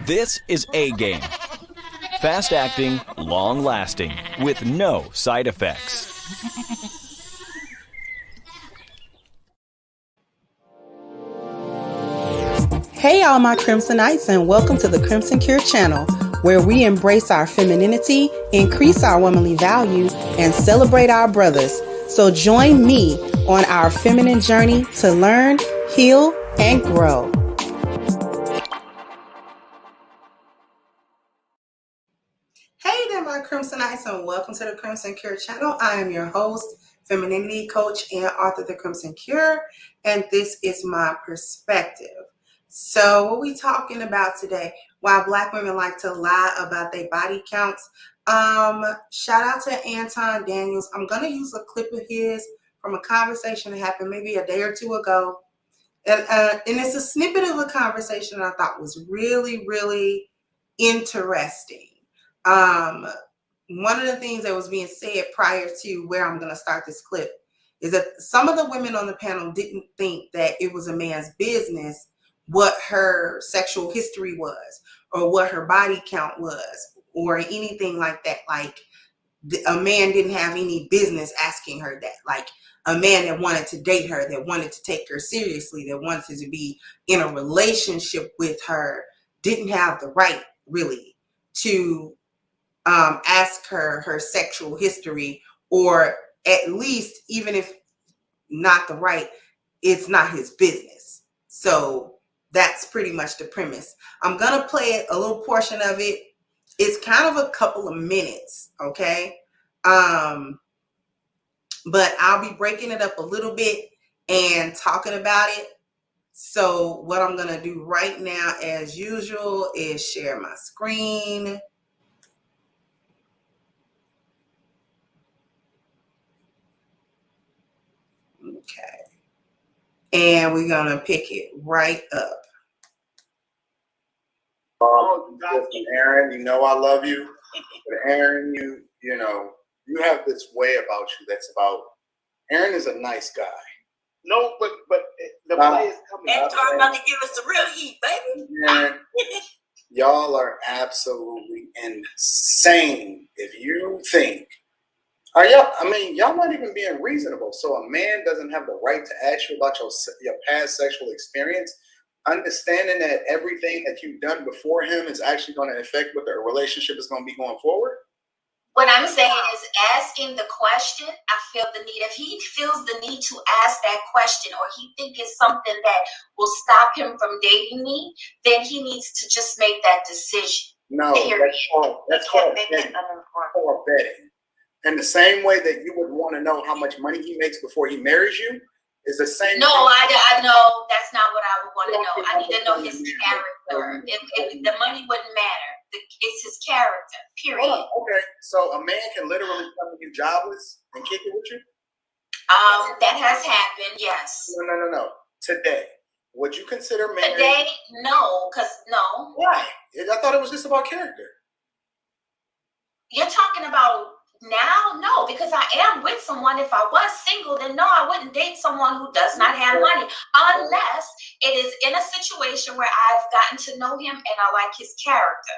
This is A-Game. Fast acting, long lasting, with no side effects. Hey all my Crimsonites, and welcome to the Crimson Cure channel, where we embrace our femininity, increase our womanly value, and celebrate our brothers. So join me on our feminine journey to learn, heal, and grow. Hey there my Crimsonites, and welcome to the Crimson Cure channel. I am your host, femininity coach, and author of The Crimson Cure, and this is my perspective. So what we talking about today? Why Black women like to lie about their body counts. Shout out to Anton Daniels. I'm gonna use a clip of his from a conversation that happened maybe a day or two ago, and it's a snippet of a conversation that I thought was really, really interesting. One of the things that was being said prior to where I'm gonna start this clip is that some of the women on the panel didn't think that it was a man's business what her sexual history was, or what her body count was, or anything like that. Like a man didn't have any business asking her that. Like a man that wanted to date her, that wanted to take her seriously, that wanted to be in a relationship with her, didn't have the right really to ask her her sexual history, or at least, even if not the right, it's not his business. So that's pretty much the premise. I'm going to play it, a little portion of it. It's kind of a couple of minutes, okay? But I'll be breaking it up a little bit and talking about it. So what I'm going to do right now, as usual, is share my screen. Okay. And we're going to pick it right up. Aaron, you know I love you, but Aaron, you know, you have this way about you that's about, Aaron is a nice guy. No, but the play is coming. And talking about to give us the real heat, baby. Aaron, y'all are absolutely insane if you think, y'all not even being reasonable. So a man doesn't have the right to ask you about your past sexual experience, understanding that everything that you've done before him is actually going to affect what their relationship is going to be going forward? What I'm saying is asking the question, I feel the need. If he feels the need to ask that question, or he think it's something that will stop him from dating me, then he needs to just make that decision. No, that's called betting. And the same way that you would want to know how much money he makes before he marries you, is the same. No, I know that's not what I would want to know. I need to know his character. If the money wouldn't matter. It's his character, period. Oh, okay, so a man can literally come to you jobless and kick it with you? That has happened, yes. No. Today, would you consider marriage? Today, no, because no. Why? I thought it was just about character. You're talking about now? No, because I am with someone. If I was single, then no, I wouldn't date someone who does not have money, unless it is in a situation where I've gotten to know him and I like his character.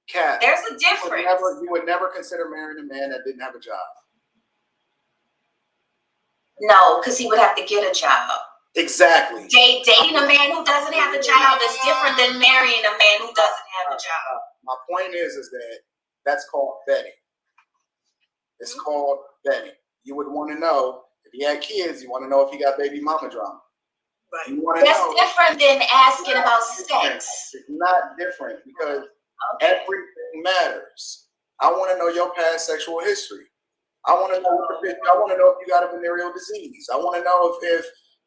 Kat, there's a difference. You would never consider marrying a man that didn't have a job. No, because he would have to get a job. Exactly. Dating a man who doesn't have a job is different than marrying a man who doesn't have a job. My point is that that's called betting. It's called betting. You would want to know if he had kids. You want to know if he got baby mama drama. Right. That's different than asking about sex. It's not different because everything matters. I want to know your past sexual history. I want to know if you got a venereal disease. I want to know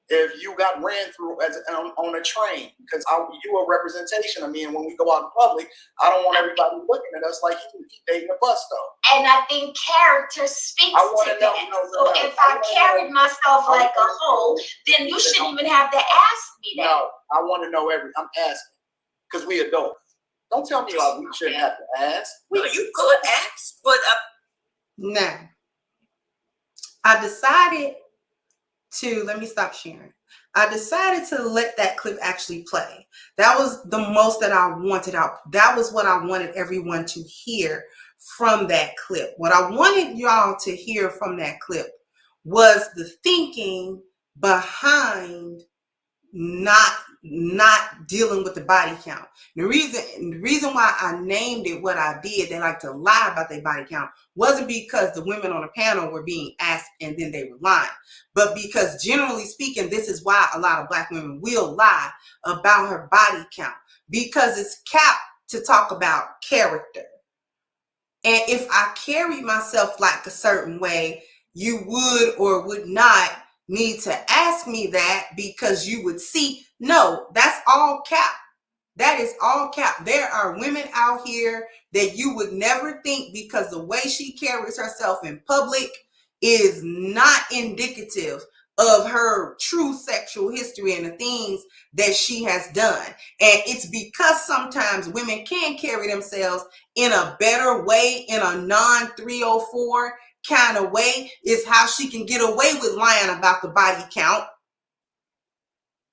if you got ran through on a train, because you are a representation of me, and when we go out in public, I don't want everybody looking at us like he dating a bus though. And I think character speaks to that. So if I carried myself like a hoe, then you shouldn't even have to ask me that. No, I want to know I'm asking because we adults. Don't tell me we shouldn't have to ask. Well, you could ask, but no. I decided to, let me stop sharing. I decided to let that clip actually play. That was the most that I wanted out. That was what I wanted everyone to hear from that clip. What I wanted y'all to hear from that clip was the thinking behind not dealing with the body count. The reason why I named it what I did, they like to lie about their body count, wasn't because the women on the panel were being asked and then they were lying, but because generally speaking, this is why a lot of Black women will lie about her body count, because it's capped to talk about character. And if I carry myself like a certain way, you would or would not need to ask me that, because you would see, no, that's all cap. That is all cap. There are women out here that you would never think, because the way she carries herself in public is not indicative of her true sexual history and the things that she has done. And it's because sometimes women can carry themselves in a better way, in a non-304 kind of way, is how she can get away with lying about the body count.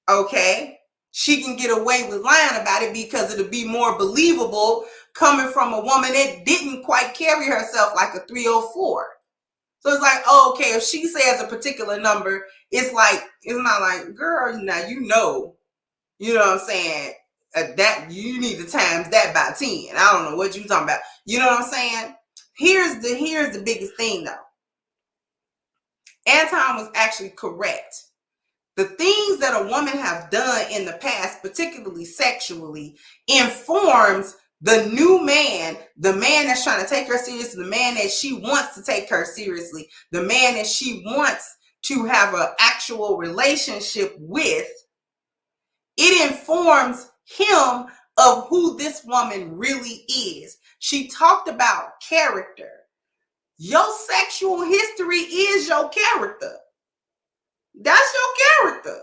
Okay? She can get away with lying about it because it'll be more believable coming from a woman that didn't quite carry herself like a 304. So it's like, oh, okay, if she says a particular number, it's like, it's not like, girl, now you know what I'm saying, that you need to times that by 10. I don't know what you're talking about. You know what I'm saying? Here's the biggest thing though. Anton was actually correct. The things that a woman have done in the past, particularly sexually, informs the new man, the man that's trying to take her seriously, the man that she wants to take her seriously, the man that she wants to have an actual relationship with. It informs him of who this woman really is. She talked about character. Your sexual history is your character. That's your character.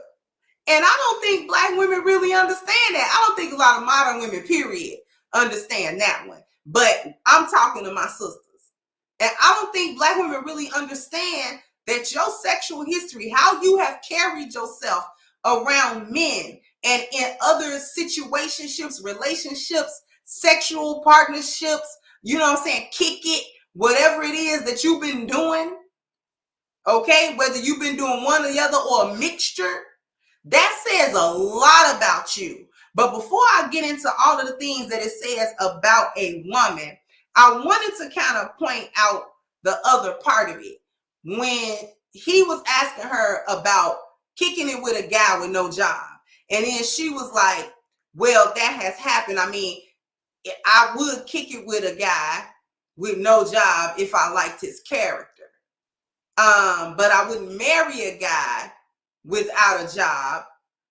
And I don't think Black women really understand that. I don't think a lot of modern women, period, understand that one. But I'm talking to my sisters. And I don't think Black women really understand that your sexual history, how you have carried yourself around men and in other situationships, relationships, sexual partnerships, you know what I'm saying, kick it, whatever it is that you've been doing, okay, whether you've been doing one or the other or a mixture, that says a lot about you. But before I get into all of the things that it says about a woman, I wanted to kind of point out the other part of it. When he was asking her about kicking it with a guy with no job, and then she was like, well, that has happened. I mean, I would kick it with a guy with no job if I liked his character. But I wouldn't marry a guy without a job,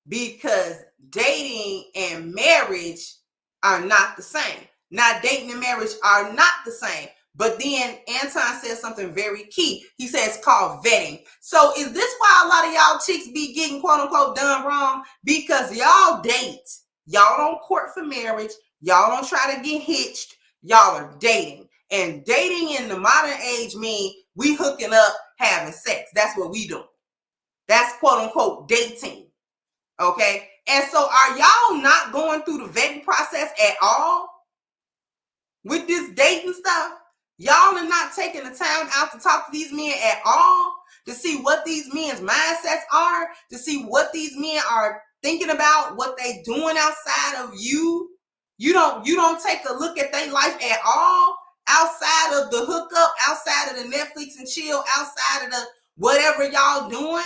because dating and marriage are not the same. Now, dating and marriage are not the same. But then Anton says something very key. He says it's called vetting. So is this why a lot of y'all chicks be getting quote unquote done wrong? Because y'all date. Y'all don't court for marriage. Y'all don't try to get hitched. Y'all are dating. And dating in the modern age means we hooking up, having sex. That's what we do. That's quote unquote dating. Okay? And so are y'all not going through the vetting process at all with this dating stuff? Y'all are not taking the time out to talk to these men at all, to see what these men's mindsets are, to see what these men are thinking about, what they doing outside of you. You don't take a look at their life at all, outside of the hookup, outside of the Netflix and chill, outside of the whatever y'all doing.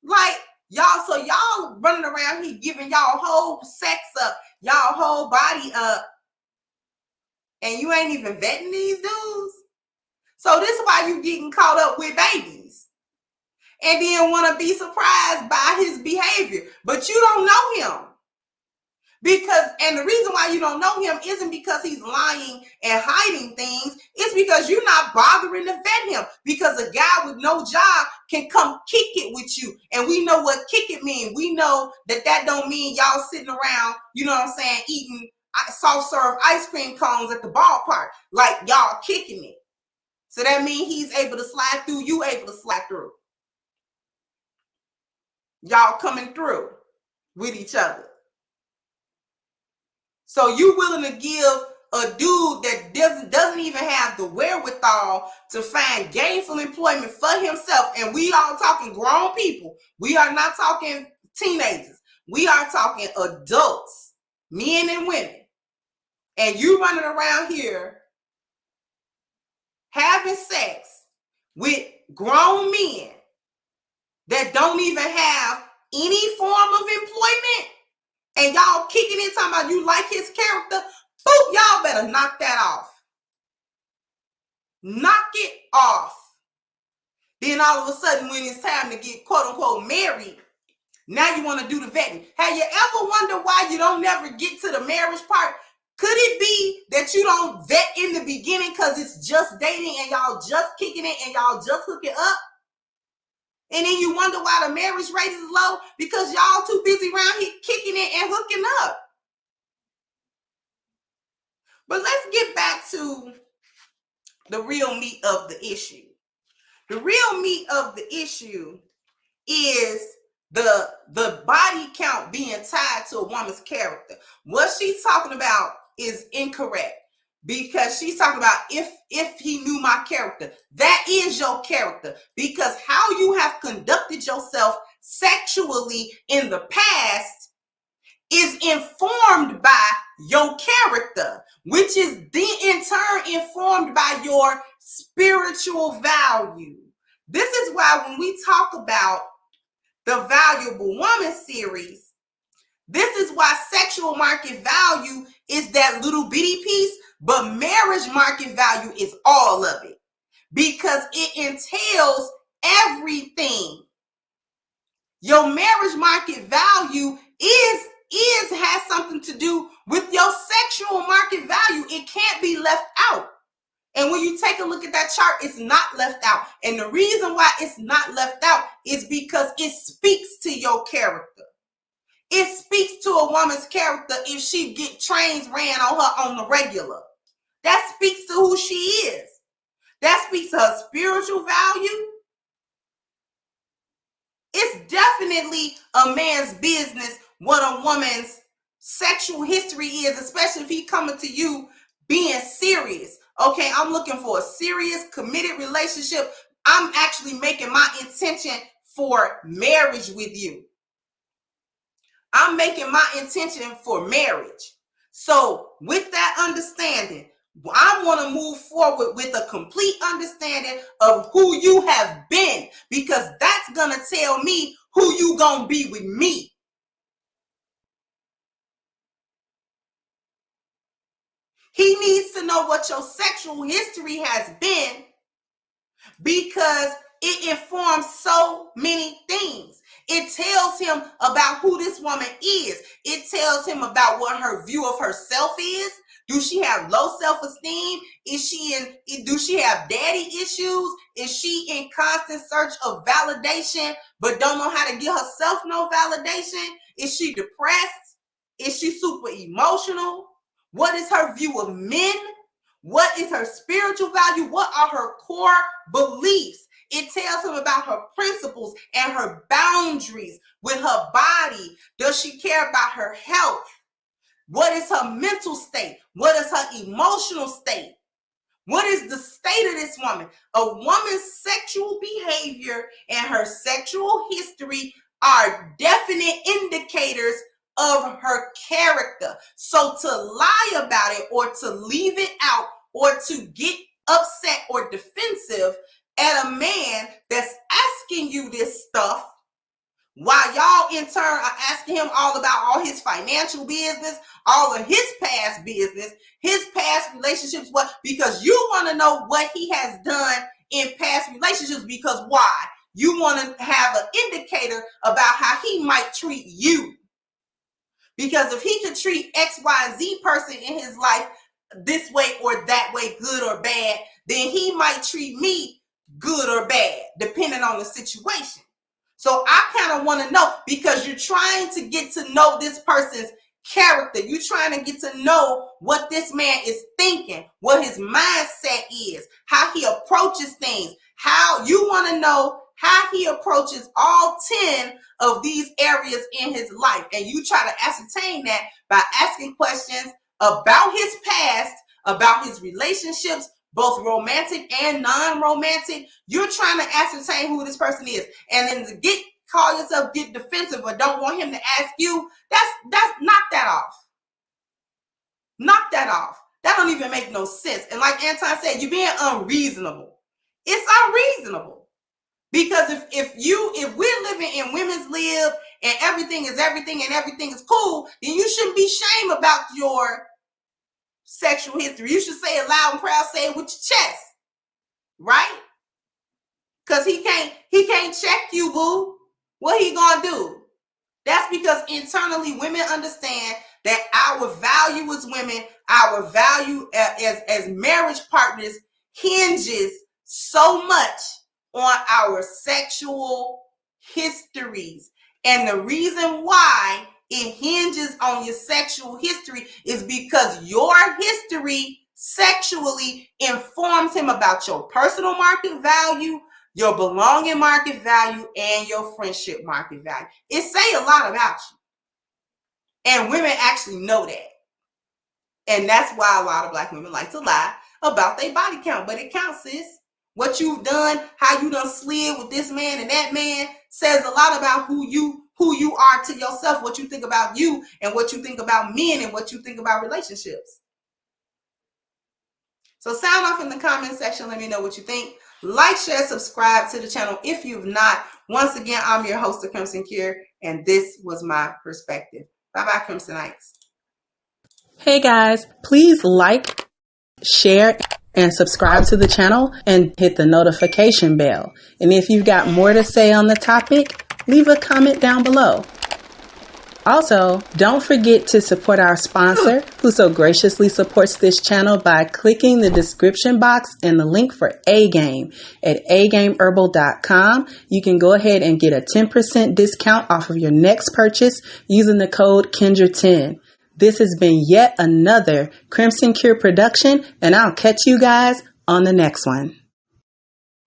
Like, y'all, so y'all running around here giving y'all whole sex up, y'all whole body up, and you ain't even vetting these dudes. So this is why you getting caught up with babies, and then want to be surprised by his behavior, but you don't know him. Because, and the reason why you don't know him isn't because he's lying and hiding things. It's because you're not bothering to vet him. Because a guy with no job can come kick it with you. And we know what kick it means. We know that don't mean y'all sitting around, you know what I'm saying, eating soft serve ice cream cones at the ballpark. Like y'all kicking it. So that means he's able to slide through, you able to slide through. y'all coming through with each other. So you willing to give a dude that doesn't even have the wherewithal to find gainful employment for himself, and we all talking grown people. We are not talking teenagers. We are talking adults, men and women. And you running around here having sex with grown men that don't even have any form of employment, and y'all kicking in talking about you like his character, boop, y'all better knock that off. Knock it off. Then all of a sudden, when it's time to get quote unquote married, now you want to do the vetting. Have you ever wondered why you don't never get to the marriage part? Could it be that you don't vet in the beginning because it's just dating and y'all just kicking it and y'all just hooking up? And then you wonder why the marriage rate is low? Because y'all too busy around here kicking it and hooking up. But let's get back to the real meat of the issue. The real meat of the issue is the body count being tied to a woman's character. What she's talking about is incorrect, because she's talking about if he knew my character. That is your character, because how you have conducted yourself sexually in the past is informed by your character, which is then in turn informed by your spiritual value. This is why when we talk about the Valuable Woman series, this is why sexual market value is that little bitty piece, but marriage market value is all of it, because it entails everything. Your marriage market value has something to do with your sexual market value. It can't be left out. And when you take a look at that chart, it's not left out. And the reason why it's not left out is because it speaks to your character. It speaks to a woman's character if she get trains ran on her on the regular. That speaks to who she is. That speaks to her spiritual value. It's definitely a man's business what a woman's sexual history is, especially if he coming to you being serious. Okay, I'm looking for a serious, committed relationship. I'm actually making my intention for marriage with you. I'm making my intention for marriage. So with that understanding, I want to move forward with a complete understanding of who you have been, because that's going to tell me who you going to be with me. He needs to know what your sexual history has been, because it informs so many things. It tells him about who this woman is. It tells him about what her view of herself is. Do she have low self-esteem? Do she have daddy issues? Is she in constant search of validation but don't know how to give herself no validation? Is she depressed? Is she super emotional? What is her view of men? What is her spiritual value? What are her core beliefs? It tells him about her principles and her boundaries with her body. Does she care about her health? What is her mental state? What is her emotional state? What is the state of this woman? A woman's sexual behavior and her sexual history are definite indicators of her character. So to lie about it, or to leave it out, or to get upset or defensive at a man that's asking you this stuff, while y'all in turn are asking him all about all his financial business, all of his past business, his past relationships, what? Because you want to know what he has done in past relationships. Because why? You want to have an indicator about how he might treat you. Because if he could treat X, Y, and Z person in his life this way or that way, good or bad, then he might treat me good or bad, depending on the situation. So I kind of want to know, because you're trying to get to know this person's character. You're trying to get to know what this man is thinking, what his mindset is, how he approaches things, how you want to know how he approaches all 10 of these areas in his life. And you try to ascertain that by asking questions about his past, about his relationships, both romantic and non-romantic. You're trying to ascertain who this person is. And then to call yourself get defensive or don't want him to ask you, that's knock that off. Knock that off. That don't even make no sense. And like Anton said, you're being unreasonable. It's unreasonable. Because if we're living in women's lib and everything is everything and everything is cool, then you shouldn't be ashamed about your sexual history. You should say it loud and proud, say it with your chest. Right? Because he can't check you, boo. What he gonna do? That's because internally women understand that our value as women, our value as marriage partners hinges so much on our sexual histories. And the reason why it hinges on your sexual history is because your history sexually informs him about your personal market value, your belonging market value, and your friendship market value. It say a lot about you. And women actually know that. And that's why a lot of Black women like to lie about their body count. But it counts, sis. What you've done, how you done slid with this man and that man says a lot about who you are to yourself, what you think about you and what you think about men and what you think about relationships. So sound off in the comment section. Let me know what you think. Like, share, subscribe to the channel if you've not. Once again, I'm your host of Crimson Cure, and this was my perspective. Bye-bye, Crimsonites. Hey guys, please like, share, and subscribe to the channel and hit the notification bell. And if you've got more to say on the topic, leave a comment down below. Also, don't forget to support our sponsor who so graciously supports this channel by clicking the description box and the link for A-Game at agameherbal.com. You can go ahead and get a 10% discount off of your next purchase using the code Kendra10. This has been yet another Crimson Cure production, and I'll catch you guys on the next one.